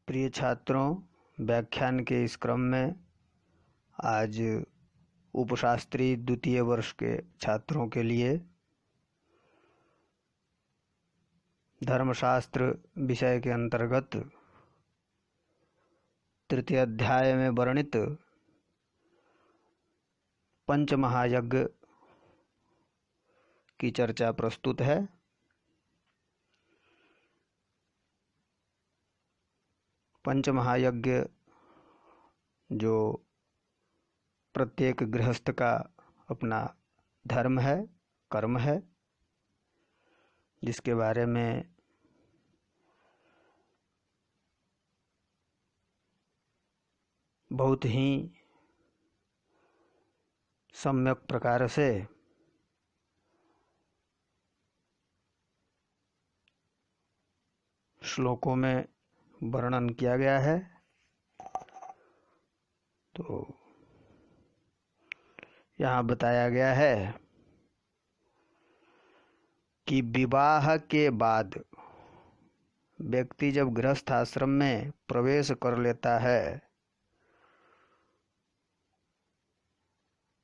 प्रिय छात्रों, व्याख्यान के इस क्रम में आज उपशास्त्री द्वितीय वर्ष के छात्रों के लिए धर्मशास्त्र विषय के अंतर्गत तृतीय अध्याय में वर्णित पंचमहायज्ञ की चर्चा प्रस्तुत है। पंचमहायज्ञ जो प्रत्येक गृहस्थ का अपना धर्म है, कर्म है, जिसके बारे में बहुत ही सम्यक प्रकार से श्लोकों में वर्णन किया गया है। तो यहाँ बताया गया है कि विवाह के बाद व्यक्ति जब गृहस्थ आश्रम में प्रवेश कर लेता है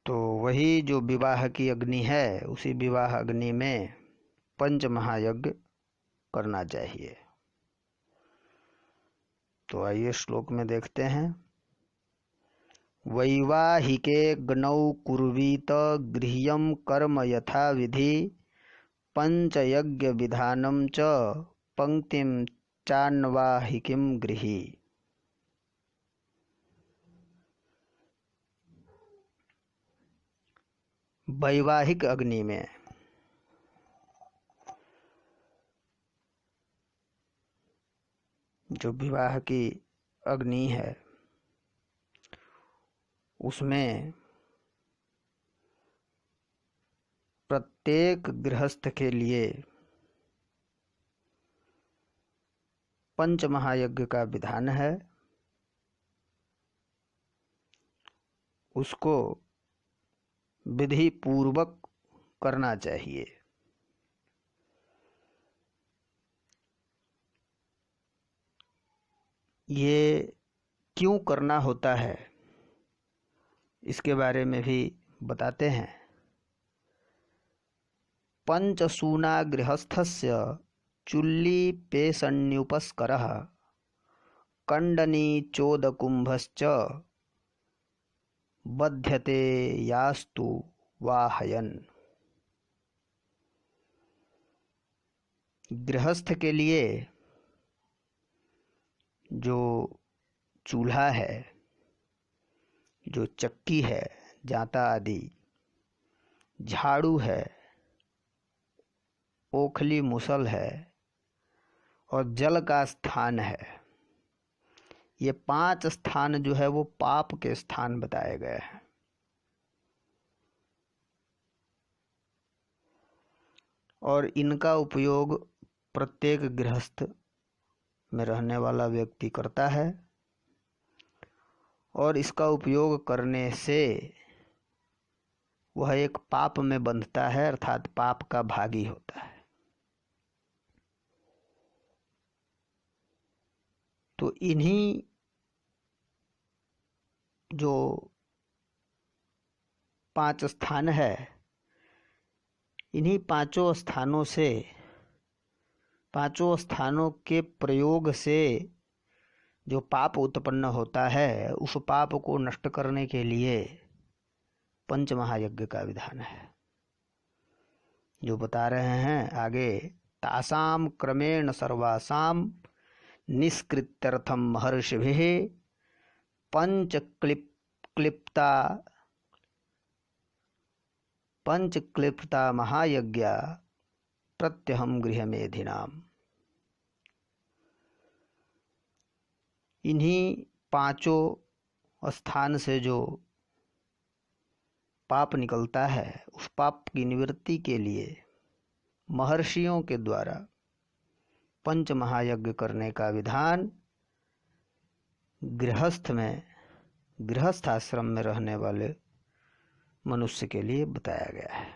तो वही जो विवाह की अग्नि है, उसी विवाह अग्नि में पंचमहायज्ञ करना चाहिए। तो आइए श्लोक में देखते हैं। वैवाहिके गणौ कुर्वीत गृह्यं कर्म यथा विधि पंचयज्ञ विधानं च पंक्तिं चान्वाहिकीं गृही। वैवाहिक अग्नि में जो विवाह की अग्नि है, उसमें प्रत्येक गृहस्थ के लिए पंचमहायज्ञ का विधान है। उसको विधि पूर्वक करना चाहिए। ये क्यों करना होता है, इसके बारे में भी बताते हैं। पंचसूना गृहस्थस्य चुल्ली पेशण्युपस्करः कंडनी चोदकुंभश्च बध्यते यास्तु वाहयन। गृहस्थ के लिए जो चूल्हा है, जो चक्की है, जांता आदि, झाड़ू है, ओखली मुसल है और जल का स्थान है, ये 5 स्थान जो है वो पाप के स्थान बताए गए हैं। और इनका उपयोग प्रत्येक गृहस्थ में रहने वाला व्यक्ति करता है और इसका उपयोग करने से वह एक पाप में बंधता है, अर्थात पाप का भागी होता है। तो इन्हीं जो 5 स्थान है, इन्हीं 5 स्थानों से, 5 स्थानों के प्रयोग से जो पाप उत्पन्न होता है, उस पाप को नष्ट करने के लिए पंचमहायज्ञ का विधान है। जो बता रहे हैं आगे, तासाम क्रमेण सर्वासाम निष्कृत्यर्थम महर्षिभिः पंचक्लिप्ता महायज्ञा प्रत्यहम गृहमेधिनाम। इन्हीं 5 स्थान से जो पाप निकलता है, उस पाप की निवृत्ति के लिए महर्षियों के द्वारा पंचमहायज्ञ करने का विधान गृहस्थ आश्रम में रहने वाले मनुष्य के लिए बताया गया है।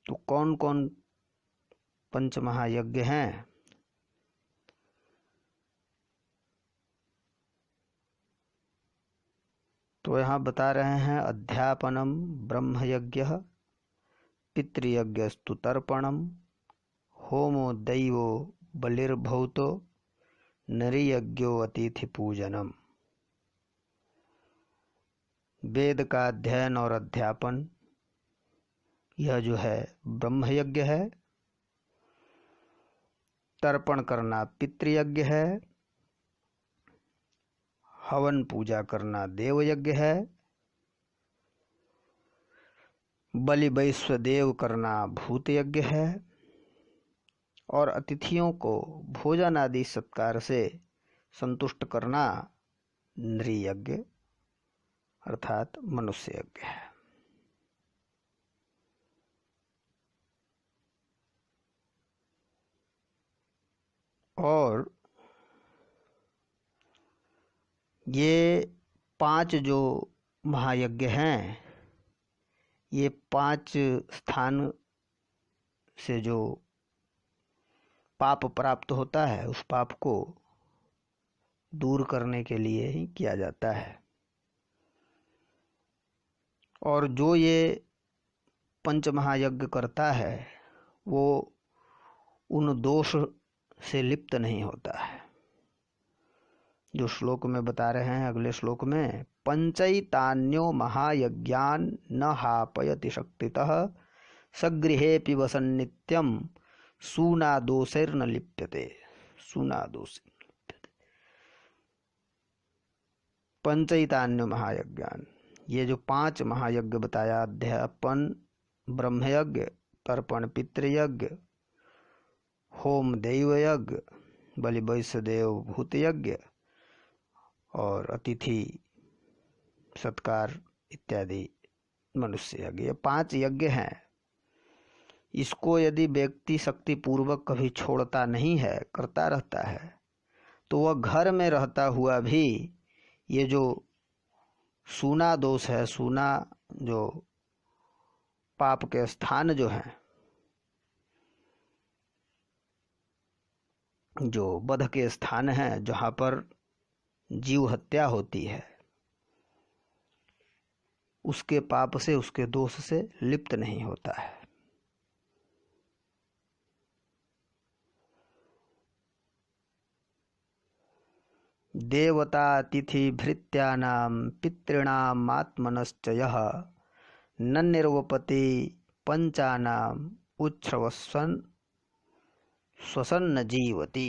तो कौन कौन पंचमहायज्ञ हैं, तो यहाँ बता रहे हैं अध्यापनम ब्रह्मयज्ञ पितृयज्ञस्तु तर्पणम होमो दैवो बलिर्भूतो नरियज्ञो अतिथि पूजनम। वेद का अध्ययन और अध्यापन यह जो है ब्रह्मयज्ञ है, तर्पण करना पितृयज्ञ है, हवन पूजा करना देवयज्ञ है, बलि वैश्वदेव करना भूत यज्ञ है, और अतिथियों को भोजन आदि सत्कार से संतुष्ट करना नृयज्ञ अर्थात मनुष्य यज्ञ है। और ये 5 जो महायज्ञ हैं, ये 5 स्थान से जो पाप प्राप्त होता है उस पाप को दूर करने के लिए ही किया जाता है। और जो ये पंच महायज्ञ करता है वो उन दोष से लिप्त नहीं होता है। जो श्लोक में बता रहे हैं अगले श्लोक में, पंचैतान्यो महायज्ञान न हापयति शक्तितः सगृहेऽपि वसन् नित्यं सूनादोषैर्न लिप्यते। सूनादोष पंचैतान्य महायज्ञान, ये जो 5 महायज्ञ बताया, अध्यापन ब्रह्मयज्ञ, तर्पण पितृयज्ञ, होम दैवयज्ञ, बलि वैश्वदेव भूत यज्ञ और अतिथि सत्कार इत्यादि मनुष्य यज्ञ, ये 5 यज्ञ हैं। इसको यदि व्यक्ति शक्ति पूर्वक कभी छोड़ता नहीं है, करता रहता है, तो वह घर में रहता हुआ भी ये जो सूना दोष है, सूना जो पाप के स्थान जो हैं, जो वध के स्थान हैं, जहाँ पर जीव हत्या होती है, उसके पाप से, उसके दोष से लिप्त नहीं होता है। देवता तिथि भृत्यानां पितॄणाम् आत्मनश्च यः न निर्वपति पंचानाम् उच्छ्रवस्वन श्वसन्न जीवति।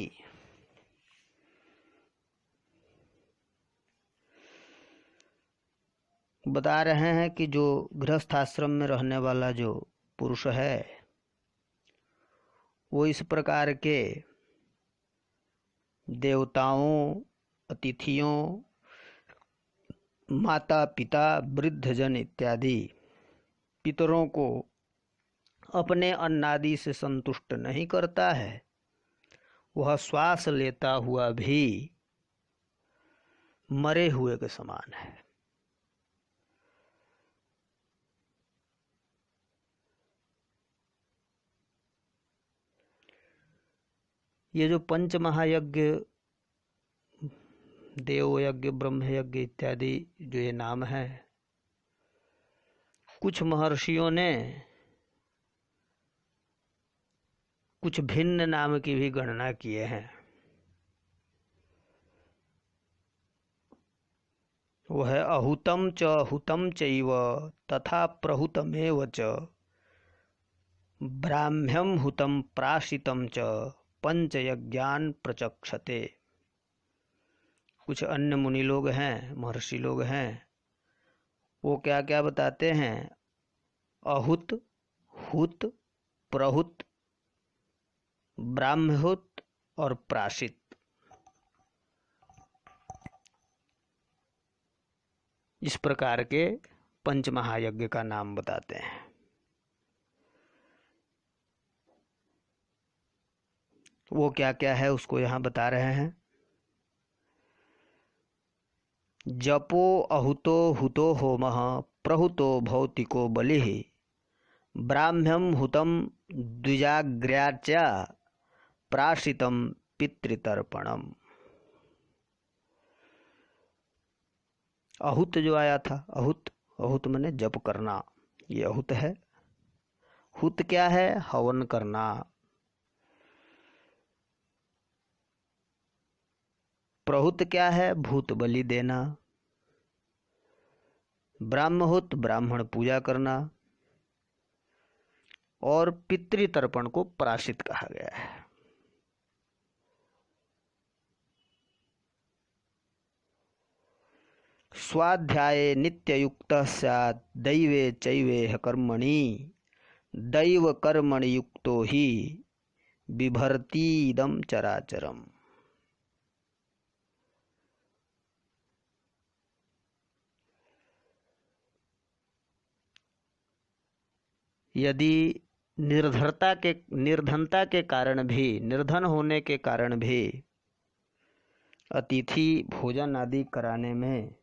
बता रहे हैं कि जो गृहस्थ आश्रम में रहने वाला जो पुरुष है वो इस प्रकार के देवताओं, अतिथियों, माता पिता, वृद्धजन इत्यादि पितरों को अपने अन्नादि से संतुष्ट नहीं करता है। वह श्वास लेता हुआ भी मरे हुए के समान है। ये जो पंच महायज्ञ, देव यज्ञ, ब्रह्म यज्ञ इत्यादि जो ये नाम है, कुछ महर्षियों ने कुछ भिन्न नाम की भी गणना किए हैं। वह है अहुतम च हुतम चैव तथा प्रहुतमेव च ब्राह्म्यम हुतम प्राशितम च पंचयज्ञान प्रचक्षते। कुछ अन्य मुनि लोग हैं, महर्षि लोग हैं, वो क्या क्या बताते हैं? अहुत, हुत, प्रहुत, ब्राह्महुत और प्राशित, इस प्रकार के पंच महायज्ञ का नाम बताते हैं। वो क्या क्या है उसको यहाँ बता रहे हैं। जपो अहुतो हुतो होमः प्रहुतो भौतिको बलिः ब्राह्म्यम हुतम द्विजाग्र्याच प्राशितम पितृतर्पणम। अहुत जो आया था, अहुत, अहुत माने जप करना, ये अहुत है। हुत क्या है? हवन करना। प्रहुत क्या है? भूत बलि देना। ब्राह्महुत ब्राह्मण पूजा करना। और पितृतर्पण को प्रायश्चित कहा गया है। स्वाध्याये नित्ययुक्तः स्यात् दैवे चैवेह कर्मणि दैव कर्मणि युक्तो हि बिभर्तीदं चराचरम्। यदि निर्धनता के कारण भी, निर्धन होने के कारण भी अतिथि भोजन आदि कराने में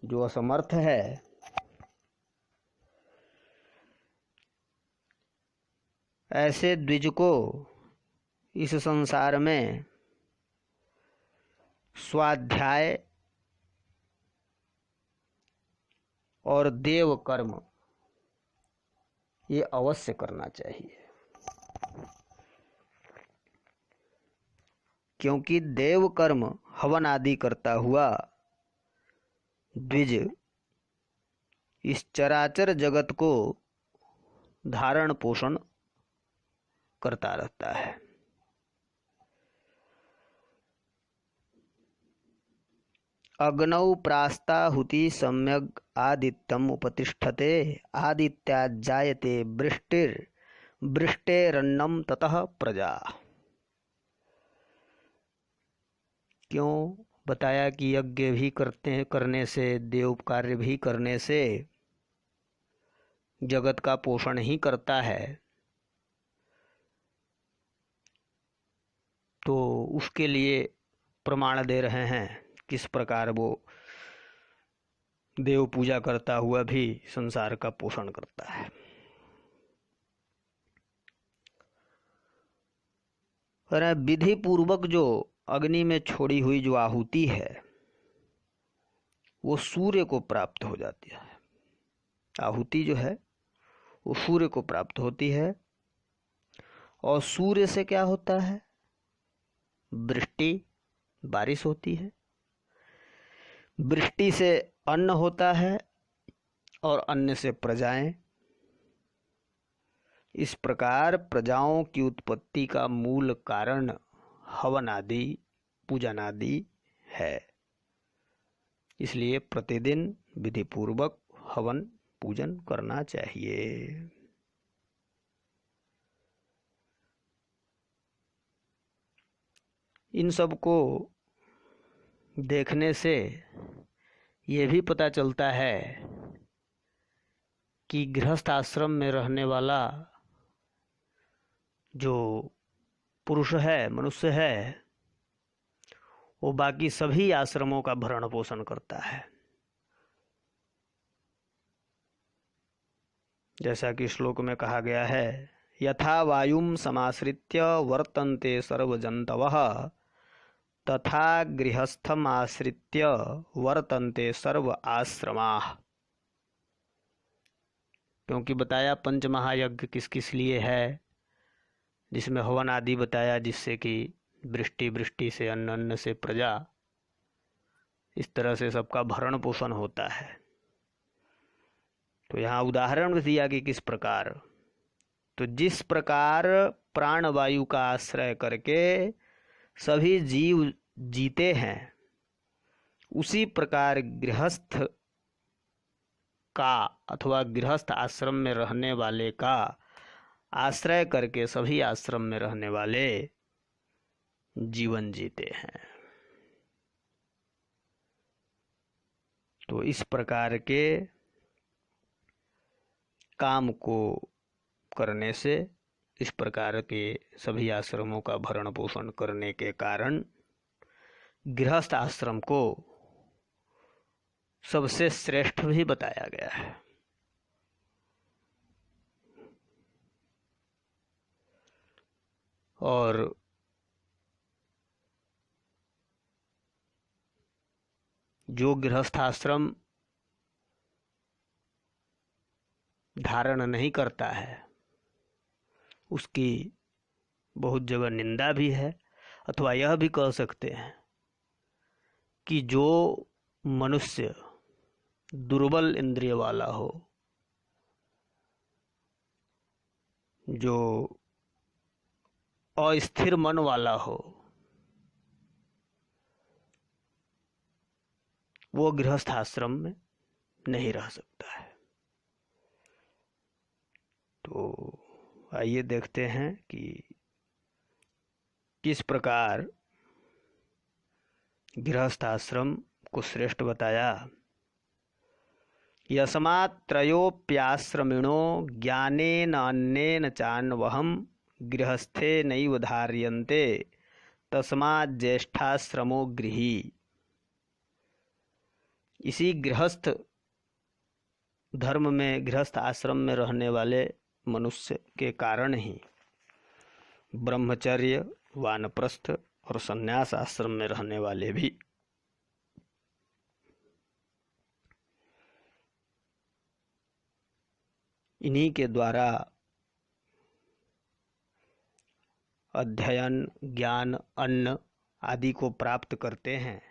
जो असमर्थ है, ऐसे द्विज को इस संसार में स्वाध्याय और देव कर्म ये अवश्य करना चाहिए। क्योंकि देव कर्म हवन आदि करता हुआ द्विज इस चराचर जगत को धारण पोषण करता रहता है। अग्नौ प्रास्ताहुति सम्यग् आदित्यम उपतिष्ठते आदित्याज्जायते वृष्टेरन्नम ततः प्रजा। क्यों बताया कि यज्ञ भी करने से, देव कार्य भी करने से जगत का पोषण ही करता है। तो उसके लिए प्रमाण दे रहे हैं किस प्रकार वो देव पूजा करता हुआ भी संसार का पोषण करता है। और विधि पूर्वक जो अग्नि में छोड़ी हुई जो आहुति है वो सूर्य को प्राप्त हो जाती है। आहुति जो है वो सूर्य को प्राप्त होती है। और सूर्य से क्या होता है? वृष्टि, बारिश होती है। वृष्टि से अन्न होता है और अन्न से प्रजाएं। इस प्रकार प्रजाओं की उत्पत्ति का मूल कारण हवन आदि, पूजन आदि है। इसलिए प्रतिदिन विधि पूर्वक हवन पूजन करना चाहिए। इन सब को देखने से ये भी पता चलता है कि गृहस्थ आश्रम में रहने वाला जो पुरुष है, मनुष्य है, वो बाकी सभी आश्रमों का भरण पोषण करता है। जैसा कि श्लोक में कहा गया है, यथा वायुं समाश्रित्य वर्तन्ते सर्वजन्तवः तथा गृहस्थम आश्रित्य वर्तन्ते सर्व आश्रमाः। क्योंकि बताया पंच महायज्ञ किस किस लिए है, जिसमें हवन आदि बताया, जिससे कि वृष्टि से अन्न, अन्न से प्रजा, इस तरह से सबका भरण पोषण होता है। तो यहाँ उदाहरण दिया कि किस प्रकार, तो जिस प्रकार प्राणवायु का आश्रय करके सभी जीव जीते हैं, उसी प्रकार गृहस्थ का अथवा गृहस्थ आश्रम में रहने वाले का आश्रय करके सभी आश्रम में रहने वाले जीवन जीते हैं। तो इस प्रकार के काम को करने से, इस प्रकार के सभी आश्रमों का भरण पोषण करने के कारण गृहस्थ आश्रम को सबसे श्रेष्ठ भी बताया गया है। और जो गृहस्थाश्रम धारण नहीं करता है उसकी बहुत जगह निंदा भी है, अथवा यह भी कह सकते हैं कि जो मनुष्य दुर्बल इंद्रिय वाला हो, जो अस्थिर मन वाला हो, वो गृहस्थ आश्रम में नहीं रह सकता है। तो आइए देखते हैं कि किस प्रकार गृहस्थ आश्रम को श्रेष्ठ बताया। यस्मात् त्रयोप्याश्रमिणो ज्ञानेन अन्नेन चान्वहं गृहस्थे नैव धार्यन्ते तस्मात् ज्येष्ठाश्रमो गृही। इसी गृहस्थ धर्म में, गृहस्थ आश्रम में रहने वाले मनुष्य के कारण ही ब्रह्मचर्य, वानप्रस्थ और संन्यास आश्रम में रहने वाले भी इन्हीं के द्वारा अध्ययन, ज्ञान, अन्न आदि को प्राप्त करते हैं।